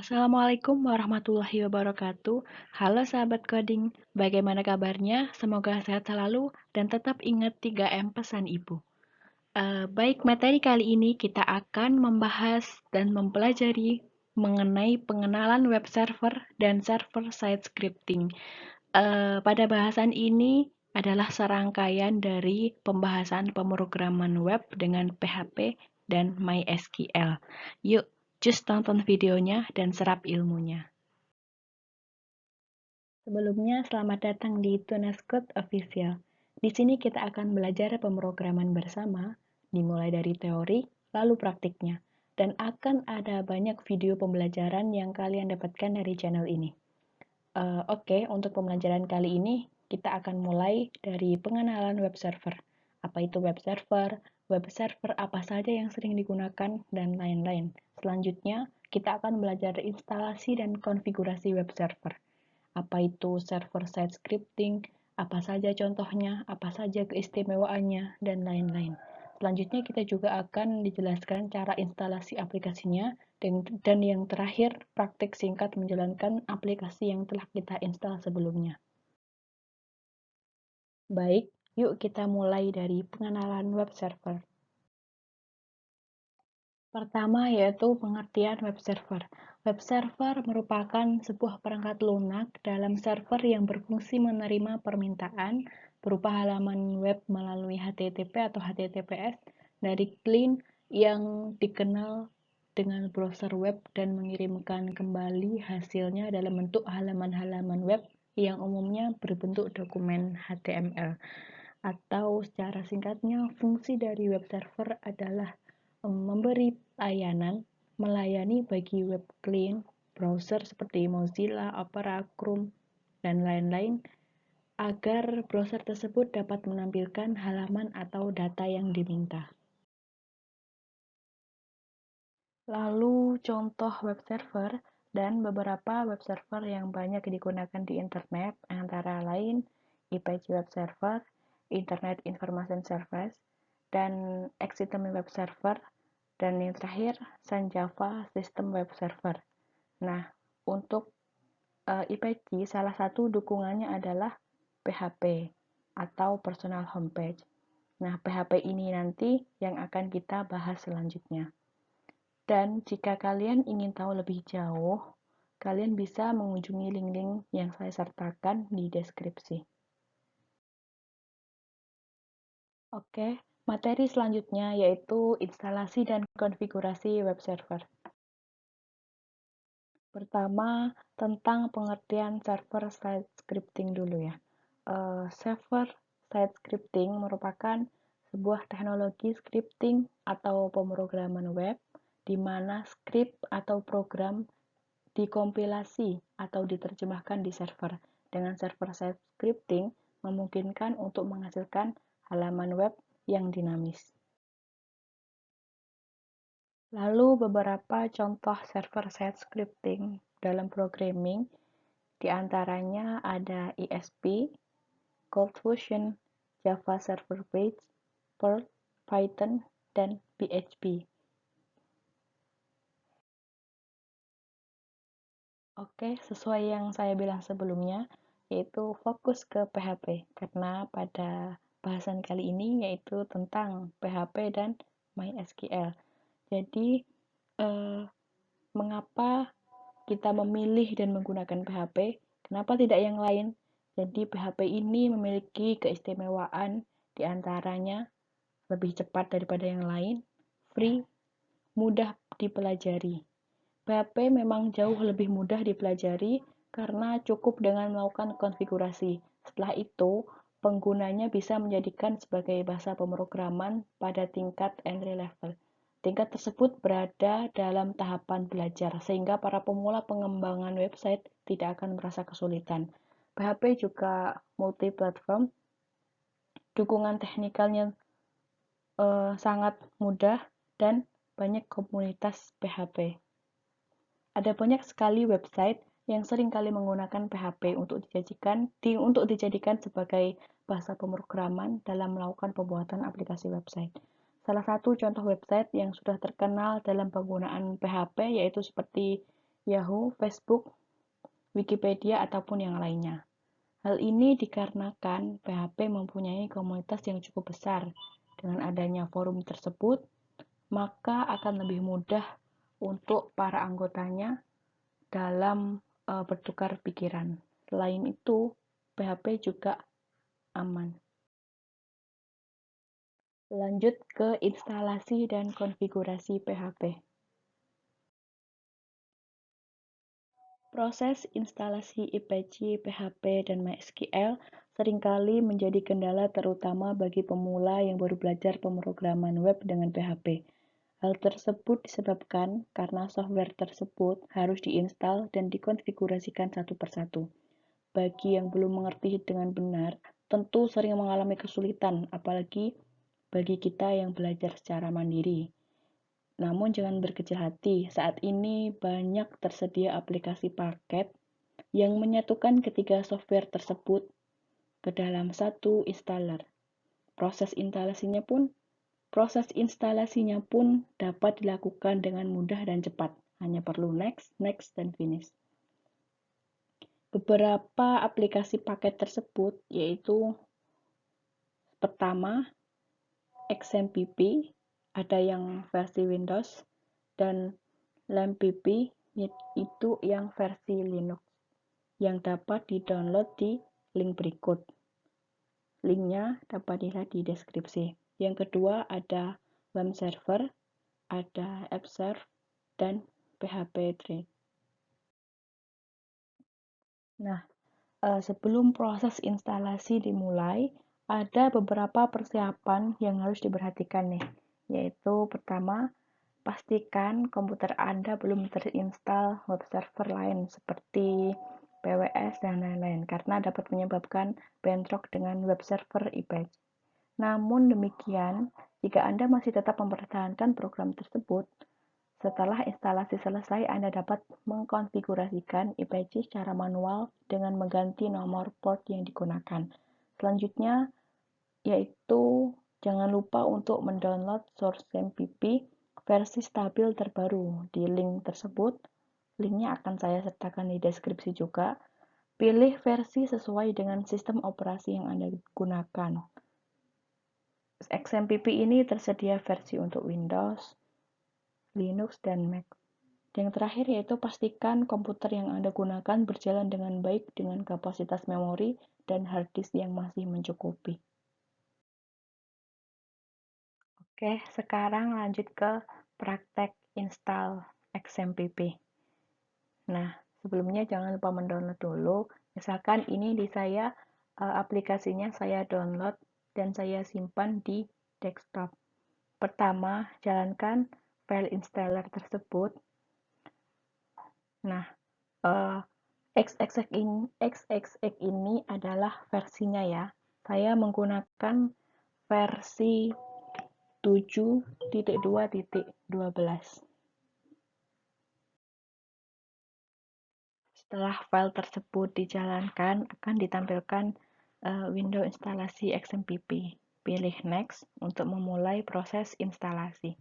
Assalamualaikum warahmatullahi wabarakatuh. Halo sahabat coding, bagaimana kabarnya? Semoga sehat selalu dan tetap ingat 3M pesan ibu. Baik, materi kali ini kita akan membahas dan mempelajari mengenai pengenalan web server dan server-side scripting. Pada bahasan ini adalah serangkaian dari pembahasan pemrograman web dengan PHP dan MySQL. Yuk, just tonton videonya dan serap ilmunya. Sebelumnya, selamat datang di Tunas Code Official. Di sini kita akan belajar pemrograman bersama, dimulai dari teori, lalu praktiknya. Dan akan ada banyak video pembelajaran yang kalian dapatkan dari channel ini. Oke, untuk pembelajaran kali ini, kita akan mulai dari pengenalan web server. Apa itu web server apa saja yang sering digunakan, dan lain-lain. Selanjutnya, kita akan belajar instalasi dan konfigurasi web server. Apa itu server-side scripting, apa saja contohnya, apa saja keistimewaannya, dan lain-lain. Selanjutnya kita juga akan dijelaskan cara instalasi aplikasinya, dan yang terakhir praktik singkat menjalankan aplikasi yang telah kita install sebelumnya. Baik, yuk kita mulai dari pengenalan web server. Pertama yaitu pengertian web server. Web server merupakan sebuah perangkat lunak dalam server yang berfungsi menerima permintaan berupa halaman web melalui HTTP atau HTTPS dari klien yang dikenal dengan browser web dan mengirimkan kembali hasilnya dalam bentuk halaman-halaman web yang umumnya berbentuk dokumen HTML. Atau secara singkatnya, fungsi dari web server adalah memberi layanan, melayani bagi web klien, browser seperti Mozilla, Opera, Chrome, dan lain-lain, agar browser tersebut dapat menampilkan halaman atau data yang diminta. Lalu contoh web server dan beberapa web server yang banyak digunakan di internet antara lain IPC Web Server, Internet Information Service, dan XML Web Server, dan yang terakhir Sun Java System Web Server. Nah, untuk IPC salah satu dukungannya adalah PHP atau Personal Homepage. Nah, PHP ini nanti yang akan kita bahas selanjutnya. Dan jika kalian ingin tahu lebih jauh, kalian bisa mengunjungi link-link yang saya sertakan di deskripsi. Oke, materi selanjutnya yaitu instalasi dan konfigurasi web server. Pertama, tentang pengertian server-side scripting dulu ya. Server-side scripting merupakan sebuah teknologi scripting atau pemrograman web di mana script atau program dikompilasi atau diterjemahkan di server. Dengan server-side scripting memungkinkan untuk menghasilkan halaman web yang dinamis. Lalu beberapa contoh server-side scripting dalam programming, di antaranya ada ESP, ColdFusion, Java Server Page, Perl, Python, dan PHP. Oke, sesuai yang saya bilang sebelumnya, yaitu fokus ke PHP, karena pada bahasan kali ini yaitu tentang PHP dan MySQL. Jadi, mengapa kita memilih dan menggunakan PHP? Kenapa tidak yang lain? Jadi, PHP ini memiliki keistimewaan, diantaranya lebih cepat daripada yang lain, free, mudah dipelajari. PHP memang jauh lebih mudah dipelajari karena cukup dengan melakukan konfigurasi. Setelah itu, penggunanya bisa menjadikan sebagai bahasa pemrograman pada tingkat entry level. Tingkat tersebut berada dalam tahapan belajar, sehingga para pemula pengembangan website tidak akan merasa kesulitan. PHP juga multi-platform, dukungan teknikalnya sangat mudah, dan banyak komunitas PHP. Ada banyak sekali website yang sering kali menggunakan PHP untuk dijadikan sebagai bahasa pemrograman dalam melakukan pembuatan aplikasi website. Salah satu contoh website yang sudah terkenal dalam penggunaan PHP yaitu seperti Yahoo, Facebook, Wikipedia, ataupun yang lainnya. Hal ini dikarenakan PHP mempunyai komunitas yang cukup besar. Dengan adanya forum tersebut, maka akan lebih mudah untuk para anggotanya dalam bertukar pikiran. Selain itu, PHP juga aman. Lanjut ke instalasi dan konfigurasi PHP. Proses instalasi IPC, PHP, dan MySQL seringkali menjadi kendala terutama bagi pemula yang baru belajar pemrograman web dengan PHP. Hal tersebut disebabkan karena software tersebut harus diinstal dan dikonfigurasikan satu persatu. Bagi yang belum mengerti dengan benar, tentu sering mengalami kesulitan, apalagi bagi kita yang belajar secara mandiri. Namun jangan berkecil hati, saat ini banyak tersedia aplikasi paket yang menyatukan ketiga software tersebut ke dalam satu installer. Proses instalasinya pun dapat dilakukan dengan mudah dan cepat. Hanya perlu next, next, dan finish. Beberapa aplikasi paket tersebut yaitu pertama, XMPP, ada yang versi Windows, dan LAMPP itu yang versi Linux, yang dapat di-download di link berikut. Linknya dapat dilihat di deskripsi. Yang kedua ada WAM server, ada AppServe, dan PHP Trade. Nah, sebelum proses instalasi dimulai, ada beberapa persiapan yang harus diperhatikan nih, yaitu pertama, pastikan komputer Anda belum terinstall web server lain seperti PWS dan lain-lain, karena dapat menyebabkan bentrok dengan web server IPEC. Namun demikian, jika Anda masih tetap mempertahankan program tersebut, setelah instalasi selesai, Anda dapat mengkonfigurasikan IPC secara manual dengan mengganti nomor port yang digunakan. Selanjutnya, yaitu jangan lupa untuk mendownload source MPP versi stabil terbaru di link tersebut. Linknya akan saya sertakan di deskripsi juga. Pilih versi sesuai dengan sistem operasi yang Anda gunakan. XMPP ini tersedia versi untuk Windows, Linux, dan Mac. Yang terakhir yaitu pastikan komputer yang Anda gunakan berjalan dengan baik dengan kapasitas memori dan hard disk yang masih mencukupi. Oke, sekarang lanjut ke praktek install XMPP. Nah, sebelumnya jangan lupa mendownload dulu. Misalkan ini di saya aplikasinya saya download dan saya simpan di desktop. Pertama, jalankan file installer tersebut. Nah, XXX ini adalah versinya ya. Saya menggunakan versi 7.2.12. Setelah file tersebut dijalankan, akan ditampilkan window instalasi XMPP. Pilih Next untuk memulai proses instalasi.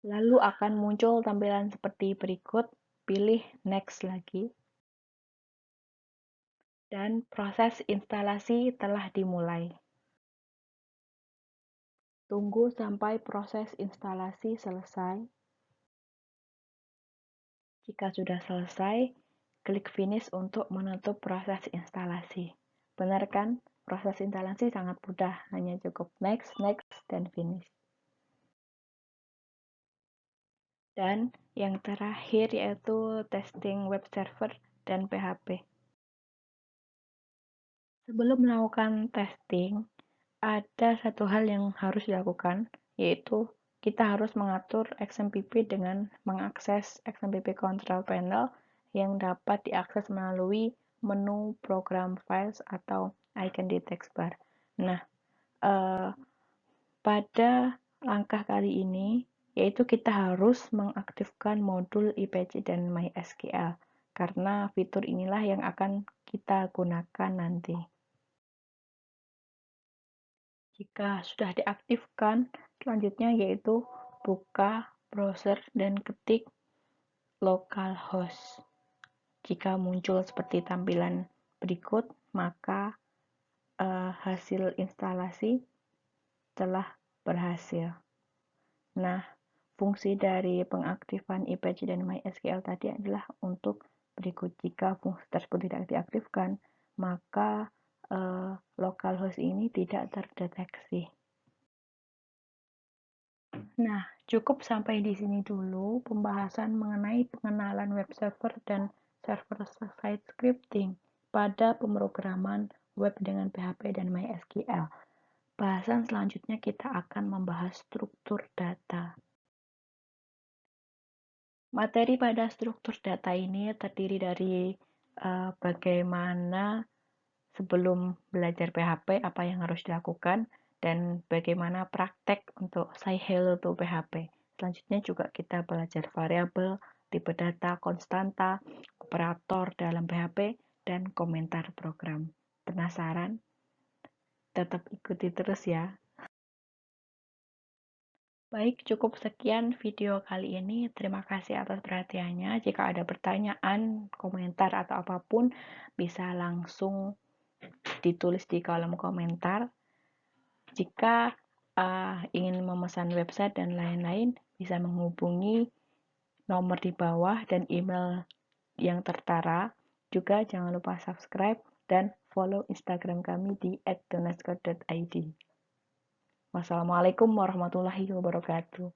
Lalu akan muncul tampilan seperti berikut, pilih Next lagi. Dan proses instalasi telah dimulai. Tunggu sampai proses instalasi selesai. Jika sudah selesai, klik Finish untuk menutup proses instalasi. Benar kan? Proses instalasi sangat mudah, hanya cukup Next, Next, dan Finish. Dan yang terakhir yaitu testing web server dan PHP. Sebelum melakukan testing, ada satu hal yang harus dilakukan, yaitu kita harus mengatur XMPP dengan mengakses XMPP Control Panel yang dapat diakses melalui menu program files atau icon di text bar. Nah, pada langkah kali ini, yaitu kita harus mengaktifkan modul IPC dan MySQL, karena fitur inilah yang akan kita gunakan nanti. Jika sudah diaktifkan, selanjutnya yaitu buka browser dan ketik localhost. Jika muncul seperti tampilan berikut, maka hasil instalasi telah berhasil. Nah, fungsi dari pengaktifan IPC dan MySQL tadi adalah untuk berikut. Jika fungsi tersebut tidak diaktifkan, maka localhost ini tidak terdeteksi. Nah, cukup sampai di sini dulu pembahasan mengenai pengenalan web server dan server-side scripting pada pemrograman web dengan PHP dan MySQL. Bahasan selanjutnya kita akan membahas struktur data. Materi pada struktur data ini terdiri dari bagaimana sebelum belajar PHP apa yang harus dilakukan dan bagaimana praktek untuk say hello to PHP. Selanjutnya juga kita belajar variabel, tipe data, konstanta, operator dalam PHP, dan komentar program. Penasaran? Tetap ikuti terus ya. Baik, cukup sekian video kali ini. Terima kasih atas perhatiannya. Jika ada pertanyaan, komentar, atau apapun, bisa langsung ditulis di kolom komentar. Jika ingin memesan website dan lain-lain, bisa menghubungi nomor di bawah dan email yang tertera. Juga jangan lupa subscribe dan follow Instagram kami di @donasco.id. Wassalamualaikum warahmatullahi wabarakatuh.